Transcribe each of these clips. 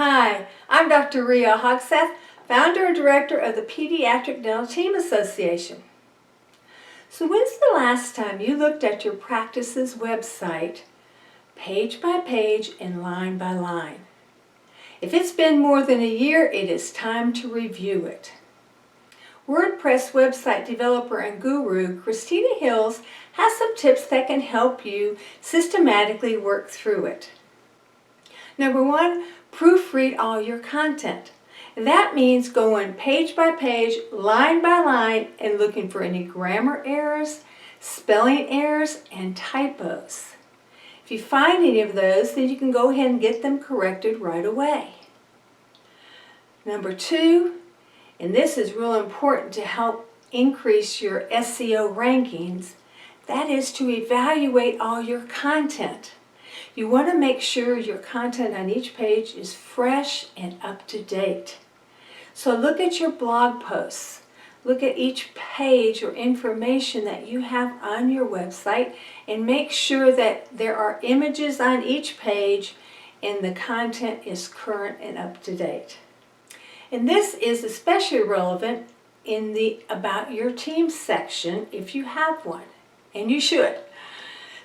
Hi, I'm Dr. Rhea Hogseth, founder and director of the Pediatric Dental Team Association. So when's the last time you looked at your practice's website page by page and line by line? If it's been more than a year, it is time to review it. WordPress website developer and guru Christina Hills has some tips that can help you systematically work through it. Number one, proofread all your content. That means going page by page, line by line, and looking for any grammar errors, spelling errors, and typos. If you find any of those, then you can go ahead and get them corrected right away. Number two, and this is real important to help increase your SEO rankings, that is to evaluate all your content. You want to make sure your content on each page is fresh and up to date. So look at your blog posts. Look at each page or information that you have on your website and make sure that there are images on each page and the content is current and up to date. And this is especially relevant in the About Your Team section if you have one, and you should.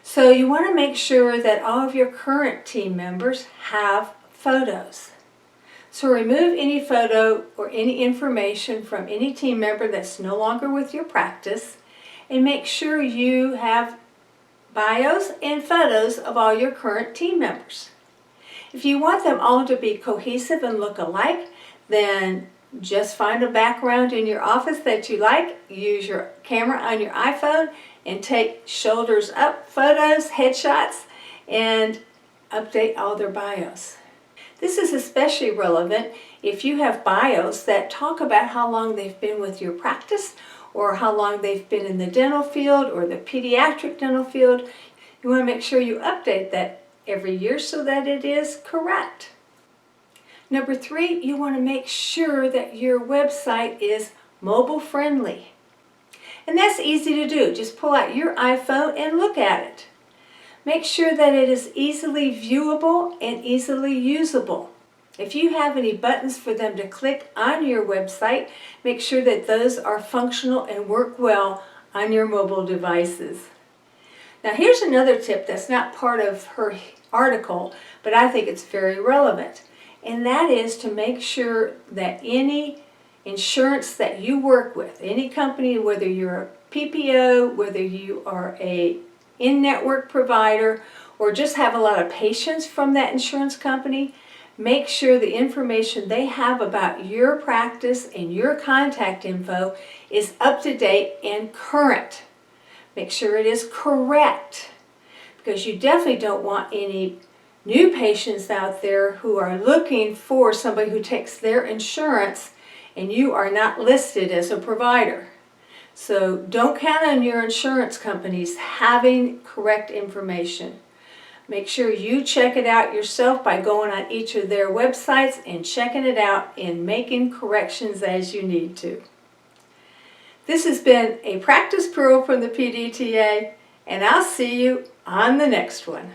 So you want to make sure that all of your current team members have photos. So remove any photo or any information from any team member that's no longer with your practice and make sure you have bios and photos of all your current team members. If you want them all to be cohesive and look alike, then just find a background in your office that you like, use your camera on your iPhone, and take shoulders up photos, headshots, and update all their bios. This is especially relevant if you have bios that talk about how long they've been with your practice or how long they've been in the dental field or the pediatric dental field. You want to make sure you update that every year so that it is correct. Number three, you want to make sure that your website is mobile friendly. And that's easy to do. Just pull out your iPhone and look at it. Make sure that it is easily viewable and easily usable. If you have any buttons for them to click on your website, make sure that those are functional and work well on your mobile devices. Now here's another tip that's not part of her article, but I think it's very relevant. And that is to make sure that any insurance that you work with, any company, whether you're a PPO, whether you are a in-network provider, or just have a lot of patients from that insurance company, make sure the information they have about your practice and your contact info is up to date and current. Make sure it is correct, because you definitely don't want any new patients out there who are looking for somebody who takes their insurance and you are not listed as a provider. So don't count on your insurance companies having correct information. Make sure you check it out yourself by going on each of their websites and checking it out and making corrections as you need to. This has been a Practice Pearl from the PDTA, and I'll see you on the next one.